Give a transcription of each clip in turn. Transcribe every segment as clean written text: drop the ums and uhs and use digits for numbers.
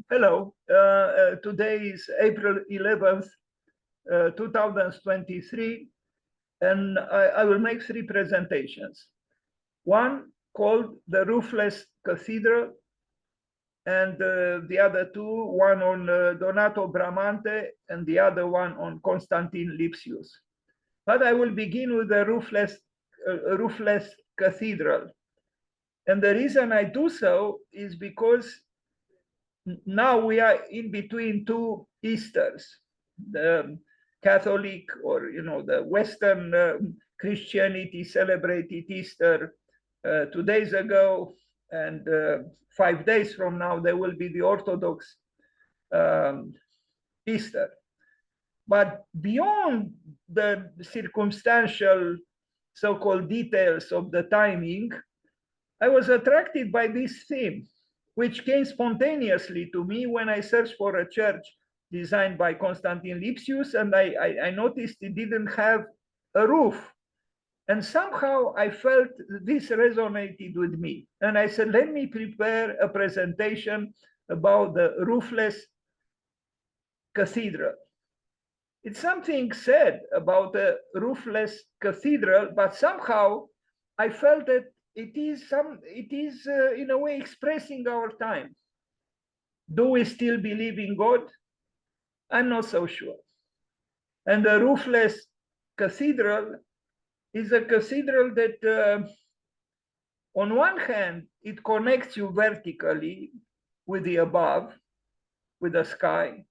Hello. Today is April 11th, 2023, and I will make three presentations. One called the Roofless Cathedral, and the other two, one on Donato Bramante and the other one on Constantine Lipsius. But I will begin with the Roofless Cathedral. And the reason I do so is because now we are in between two Easters, the Catholic or the Western Christianity celebrated Easter 2 days ago, and 5 days from now there will be the Orthodox Easter. But beyond the circumstantial so-called details of the timing, I was attracted by this theme, which came spontaneously to me when I searched for a church designed by Constantine Lipsius, and I noticed it didn't have a roof. And somehow I felt this resonated with me. And I said, let me prepare a presentation about the roofless cathedral. It's something said about a roofless cathedral, but somehow I felt that it is in a way expressing our time. Do we still believe in God? I'm not so sure. And the roofless cathedral is a cathedral that on one hand, it connects you vertically with the above, with the sky.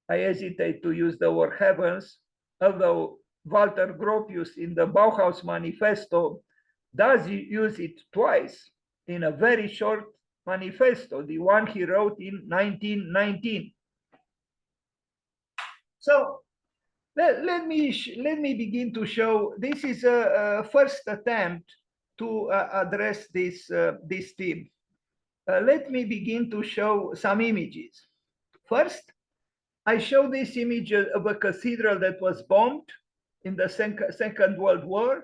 I hesitate to use the word heavens, although Walter Gropius in the Bauhaus Manifesto does use it twice in a very short manifesto, the one he wrote in 1919. So let me begin to show. This is a first attempt to address this theme. Let me begin to show some images. First, I show this image of a cathedral that was bombed in the Second World War.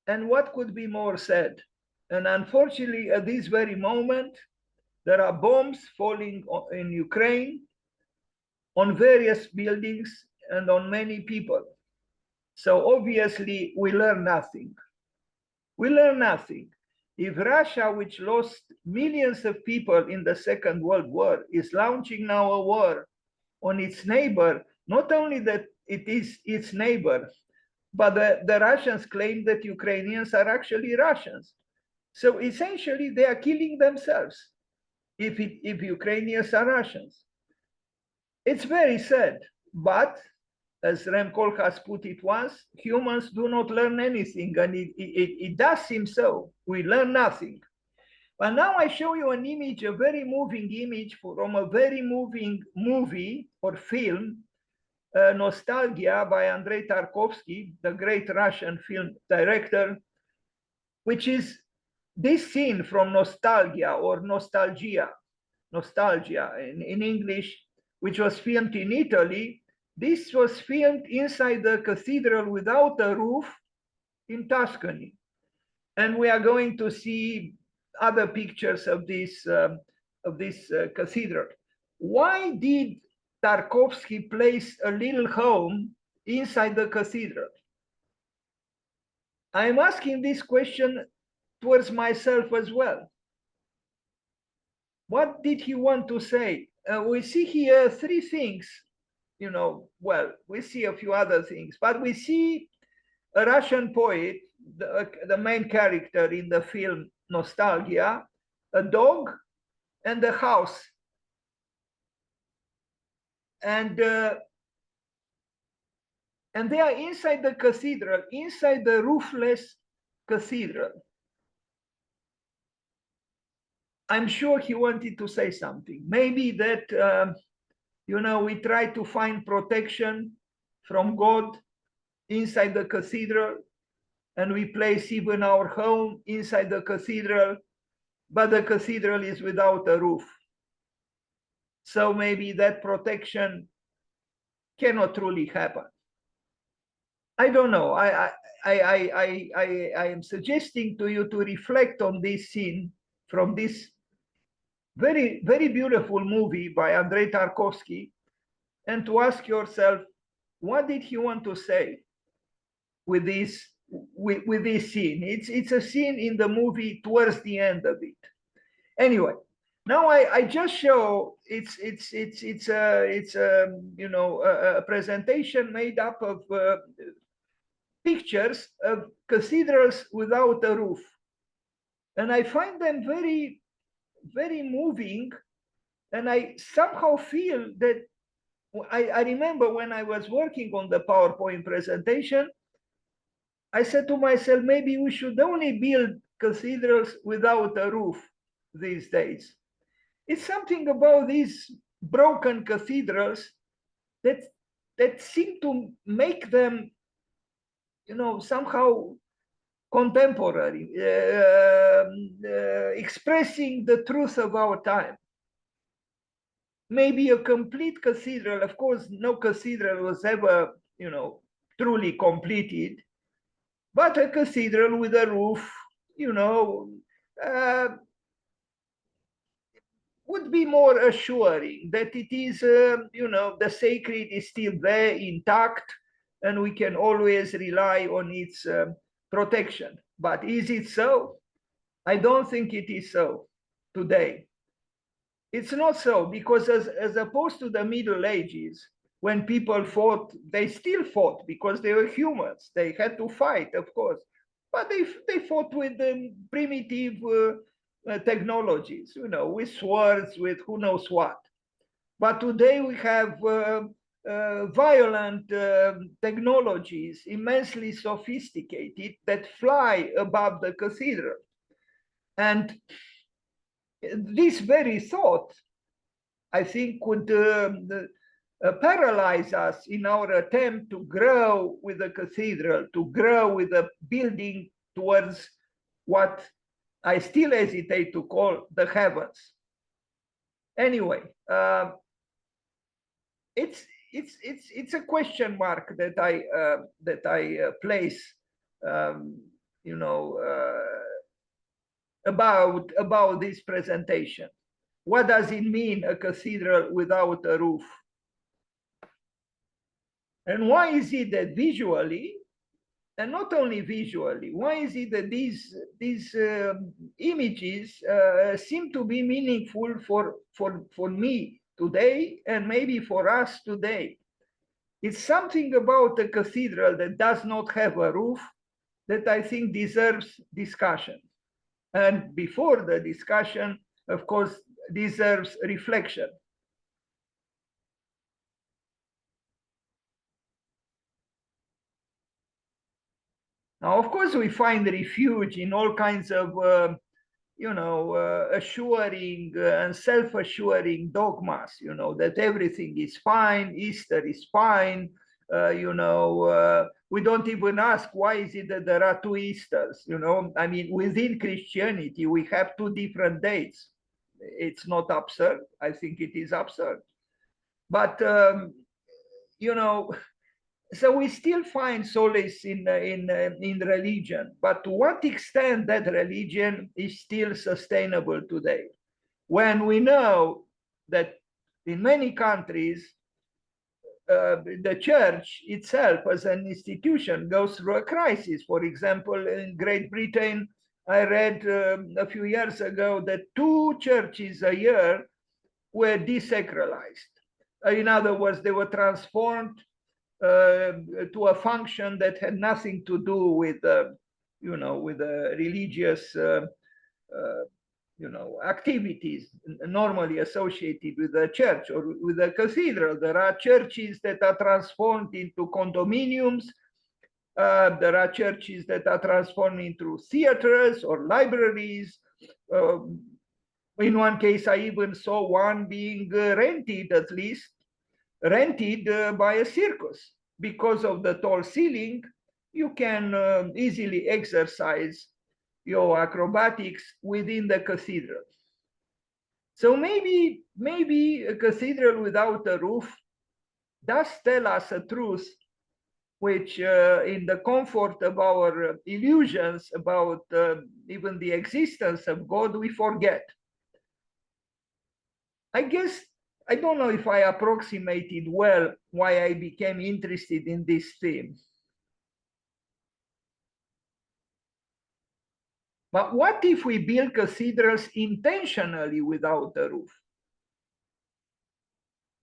And what could be more said? And unfortunately, at this very moment, there are bombs falling in Ukraine on various buildings and on many people. So obviously, we learn nothing. We learn nothing. If Russia, which lost millions of people in the Second World War, is launching now a war on its neighbor, not only that it is its neighbor, but the Russians claim that Ukrainians are actually Russians. So essentially, they are killing themselves if Ukrainians are Russians. It's very sad, but as Rem Koolhaas put it once, humans do not learn anything, and it does seem so. We learn nothing. But now I show you an image, a very moving image from a very moving movie or film, Nostalgia by Andrei Tarkovsky, the great Russian film director, which is this scene from Nostalgia or Nostalgia in English, which was filmed in Italy. This was filmed inside the cathedral without a roof in Tuscany. And we are going to see other pictures of this cathedral. Why did Tarkovsky place a little home inside the cathedral? I'm asking this question towards myself as well. What did he want to say? We see here three things, well, we see a few other things, but we see a Russian poet, the main character in the film Nostalgia, a dog, and a house. And they are inside the cathedral, inside the roofless cathedral. I'm sure he wanted to say something. Maybe that, we try to find protection from God inside the cathedral, and we place even our home inside the cathedral, but the cathedral is without a roof. So maybe that protection cannot truly happen. I don't know. I am suggesting to you to reflect on this scene from this Very, very beautiful movie by Andrei Tarkovsky, and to ask yourself, what did he want to say with this scene? It's a scene in the movie towards the end of it. Anyway, now I just show it's a presentation made up of pictures of cathedrals without a roof, and I find them very, very moving, and I somehow feel that I remember when I was working on the PowerPoint presentation, I said to myself, maybe we should only build cathedrals without a roof these days. It's something about these broken cathedrals that seem to make them, somehow contemporary, expressing the truth of our time. Maybe a complete cathedral, of course, no cathedral was ever, truly completed, but a cathedral with a roof, would be more assuring that it is, the sacred is still there intact, and we can always rely on its protection. But is it so? I don't think it is so today. It's not so, because as opposed to the Middle Ages, when people fought, they still fought because they were humans. They had to fight, of course, but they fought with primitive technologies, with swords, with who knows what. But today we have violent technologies, immensely sophisticated, that fly above the cathedral. And this very thought, I think, would paralyze us in our attempt to grow with the cathedral, to grow with the building towards what I still hesitate to call the heavens. Anyway, it's a question mark that I place, about this presentation. What does it mean, a cathedral without a roof? And why is it that visually, and not only visually, why is it that these images seem to be meaningful for me today, and maybe for us today? It's something about a cathedral that does not have a roof that I think deserves discussion. And before the discussion, of course, deserves reflection. Now, of course, we find refuge in all kinds of, assuring and self-assuring dogmas, that everything is fine, Easter is fine, we don't even ask why is it that there are two Easters, I mean, within Christianity, we have two different dates. It's not absurd. I think it is absurd. But, so we still find solace in religion, but to what extent that religion is still sustainable today, when we know that in many countries, the church itself as an institution goes through a crisis. For example, in Great Britain, I read a few years ago that 2 churches a year were desacralized. In other words, they were transformed to a function that had nothing to do with, with the religious, activities normally associated with the church or with the cathedral. There are churches that are transformed into condominiums. There are churches that are transformed into theaters or libraries. In one case, I even saw one being rented, at least, rented by a circus. Because of the tall ceiling, you can easily exercise your acrobatics within the cathedral. So maybe a cathedral without a roof does tell us a truth which in the comfort of our illusions about even the existence of God, we forget. I guess, I don't know if I approximated well why I became interested in this theme. But what if we build cathedrals intentionally without a roof?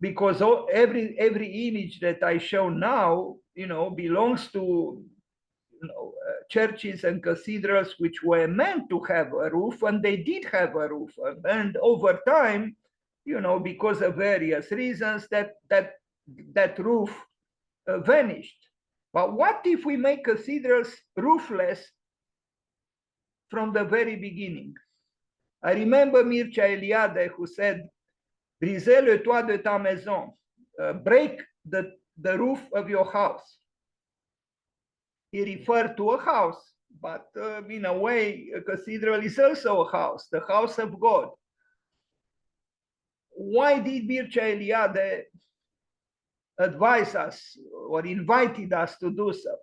Because every image that I show now, belongs to churches and cathedrals which were meant to have a roof, and they did have a roof. And over time, because of various reasons, that roof vanished. But what if we make cathedrals roofless from the very beginning? I remember Mircea Eliade, who said, briser le toit de ta maison, break the roof of your house. He referred to a house, but in a way, a cathedral is also a house, the house of God. Why did Mircea Eliade advise us or invited us to do so?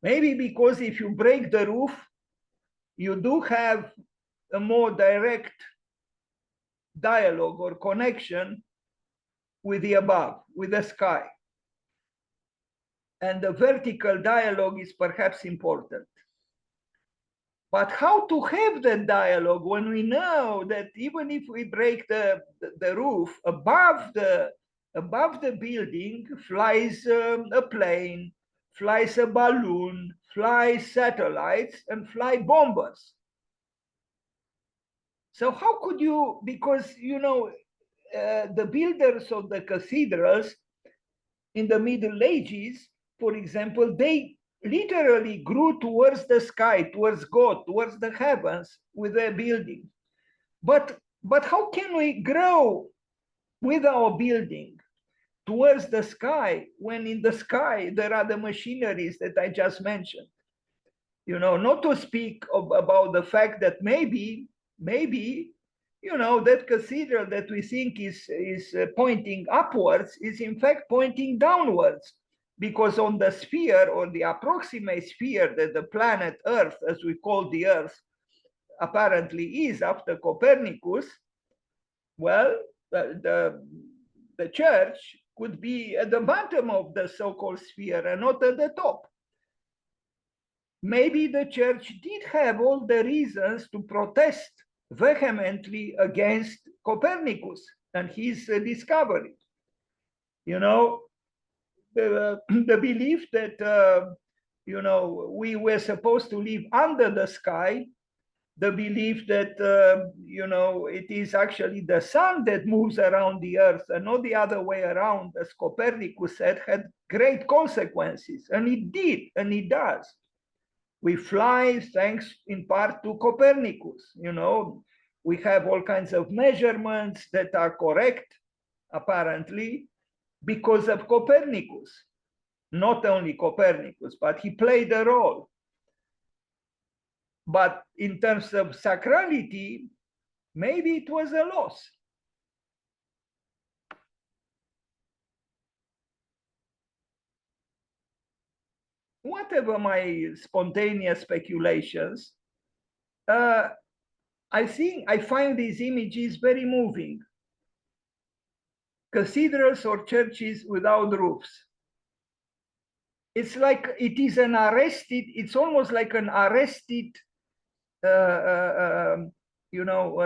Maybe because if you break the roof, you do have a more direct dialogue or connection with the above, with the sky. And the vertical dialogue is perhaps important. But how to have that dialogue when we know that even if we break the roof, above the building flies a plane, flies a balloon, flies satellites, and fly bombers. So how could you, because the builders of the cathedrals in the Middle Ages, for example, they literally grew towards the sky, towards God, towards the heavens with their building. But how can we grow with our building towards the sky when in the sky there are the machineries that I just mentioned? Not to speak about the fact that maybe that cathedral that we think is pointing upwards is in fact pointing downwards, because on the sphere, or the approximate sphere that the planet Earth, as we call the Earth, apparently is after Copernicus, well, the church could be at the bottom of the so-called sphere and not at the top. Maybe the church did have all the reasons to protest vehemently against Copernicus and his discovery. The belief that we were supposed to live under the sky, the belief that it is actually the sun that moves around the earth and not the other way around, as Copernicus said, had great consequences, and it did, and it does. We fly thanks in part to Copernicus. We have all kinds of measurements that are correct, apparently, because of Copernicus. Not only Copernicus, but he played a role. But in terms of sacrality, maybe it was a loss. Whatever my spontaneous speculations, I find these images very moving. Cathedrals or churches without roofs. It's like it is an arrested, it's almost like an arrested,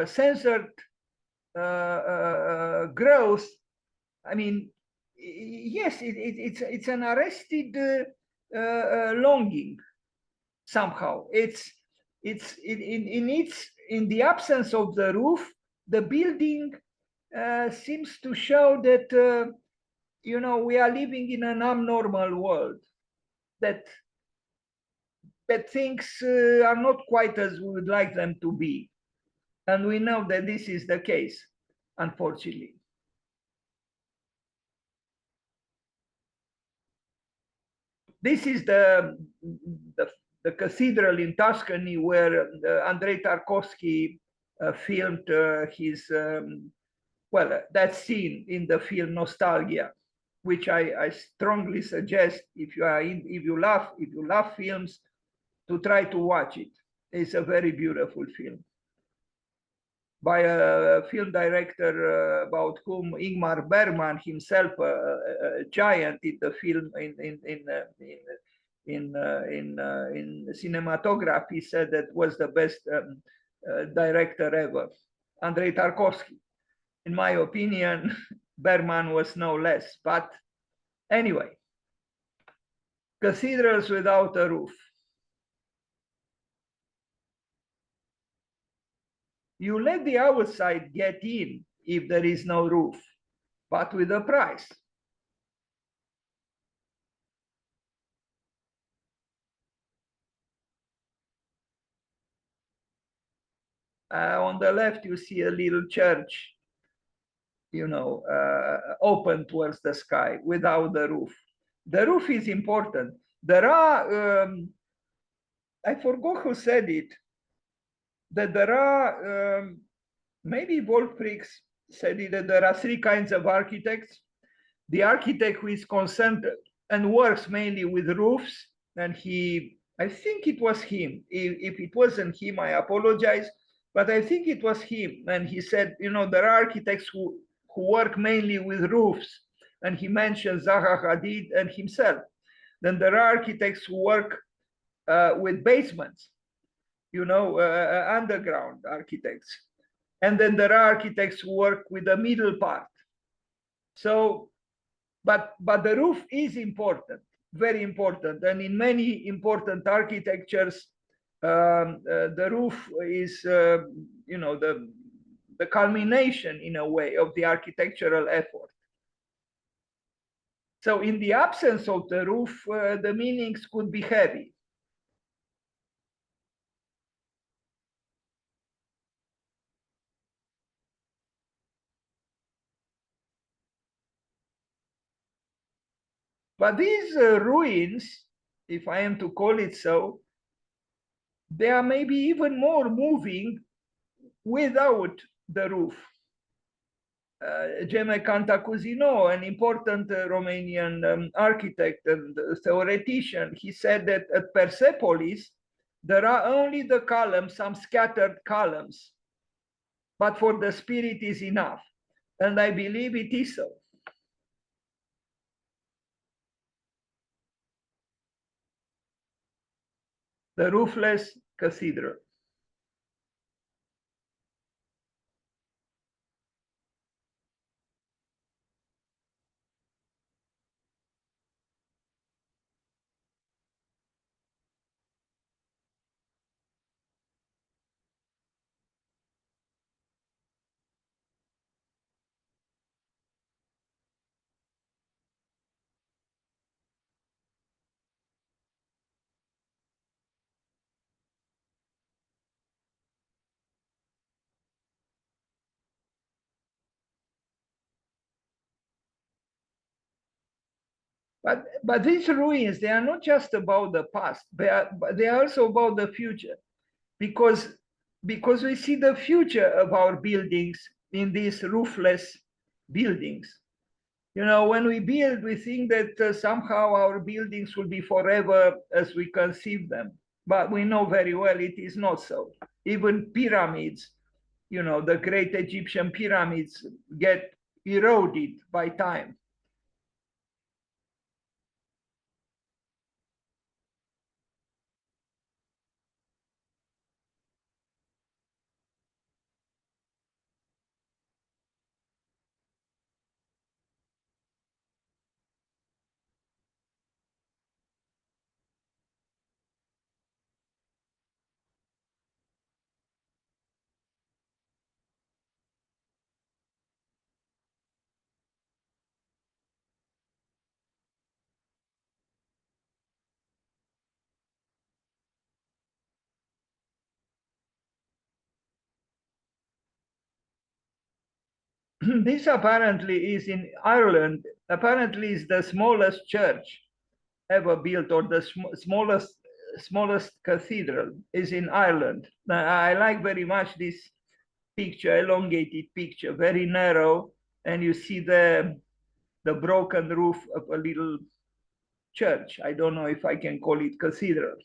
censored growth. I mean, yes, it's an arrested longing somehow. It's in the absence of the roof, the building seems to show that we are living in an abnormal world, that things are not quite as we would like them to be, and we know that this is the case, unfortunately. This is the cathedral in Tuscany where Andrei Tarkovsky filmed his that scene in the film Nostalgia, which I strongly suggest if you love films, to try to watch it. It's a very beautiful film. by a film director about whom Ingmar Bergman, himself a giant in the film in cinematography, said that was the best director ever, Andrei Tarkovsky. In my opinion, Bergman was no less. But anyway, cathedrals without a roof. You let the outside get in if there is no roof, but with a price. On the left, you see a little church, open towards the sky without the roof. The roof is important. There are, I forgot who said it, that there are, maybe Wolfrix said it, that there are three kinds of architects. The architect who is concerned and works mainly with roofs, and I think it was him. If it wasn't him, I apologize, but I think it was him. And he said, there are architects who work mainly with roofs, and he mentioned Zaha Hadid and himself. Then there are architects who work with basements, underground architects. And then there are architects who work with the middle part. So, but the roof is important, very important. And in many important architectures, the roof is, the culmination in a way of the architectural effort. So in the absence of the roof, the meanings could be heavy. But these ruins, if I am to call it so, they are maybe even more moving without the roof. Geme Cantacuzino, an important Romanian architect and theoretician, he said that at Persepolis, there are only the columns, some scattered columns, but for the spirit is enough. And I believe it is so. The roofless cathedral. But these ruins, they are not just about the past, they are also about the future, because we see the future of our buildings in these roofless buildings. When we build, we think that somehow our buildings will be forever as we conceive them, but we know very well it is not so. Even pyramids, the great Egyptian pyramids get eroded by time. This apparently is in Ireland. Apparently, is the smallest church ever built, or the smallest cathedral is in Ireland. I like very much this picture, elongated picture, very narrow, and you see the broken roof of a little church. I don't know if I can call it cathedral.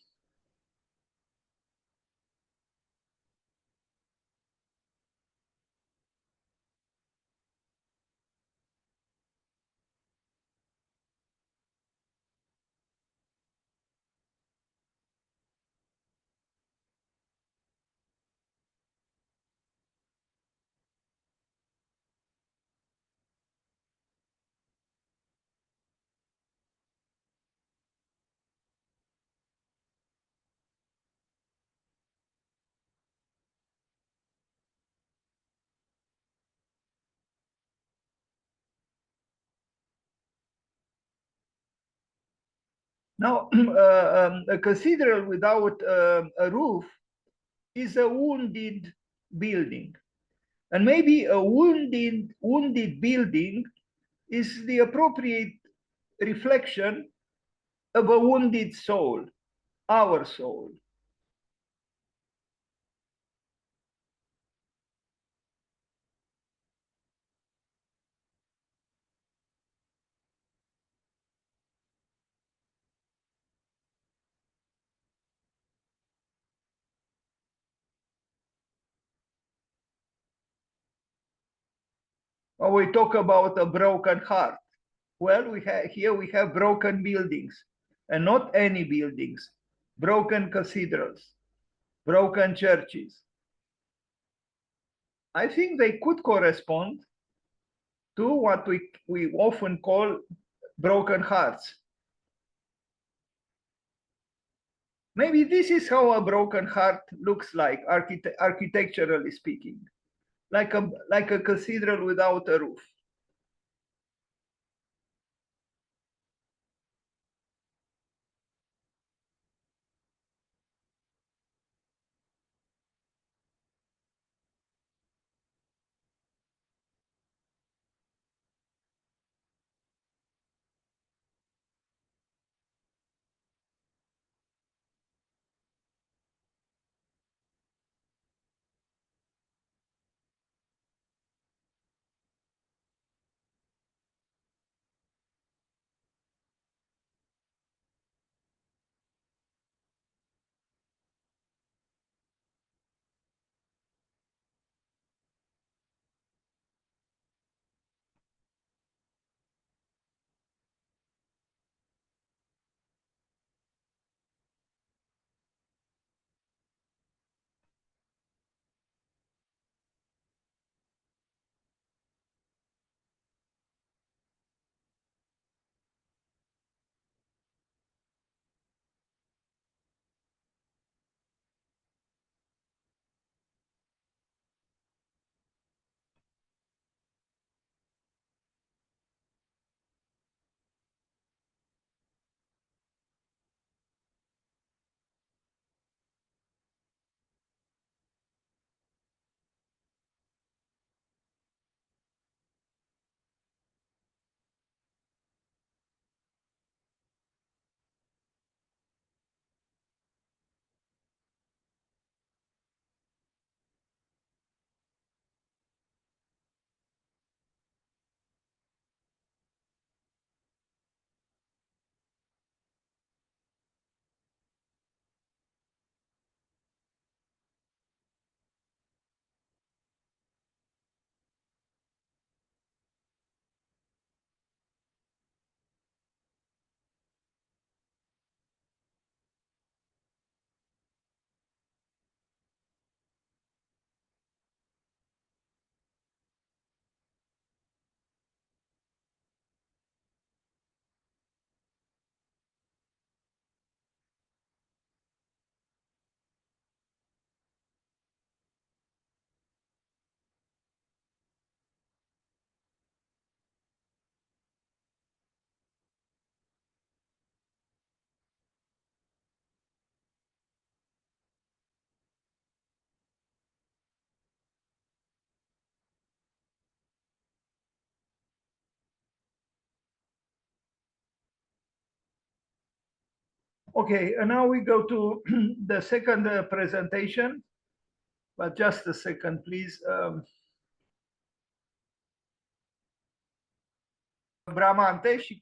Now, a cathedral without a roof is a wounded building. And maybe a wounded building is the appropriate reflection of a wounded soul, our soul. When we talk about a broken heart, well, here we have broken buildings, and not any buildings, broken cathedrals, broken churches. I think they could correspond to what we often call broken hearts. Maybe this is how a broken heart looks like, architecturally speaking, like a cathedral without a roof. Okay, and now we go to the second presentation, but just a second, please. Bramante și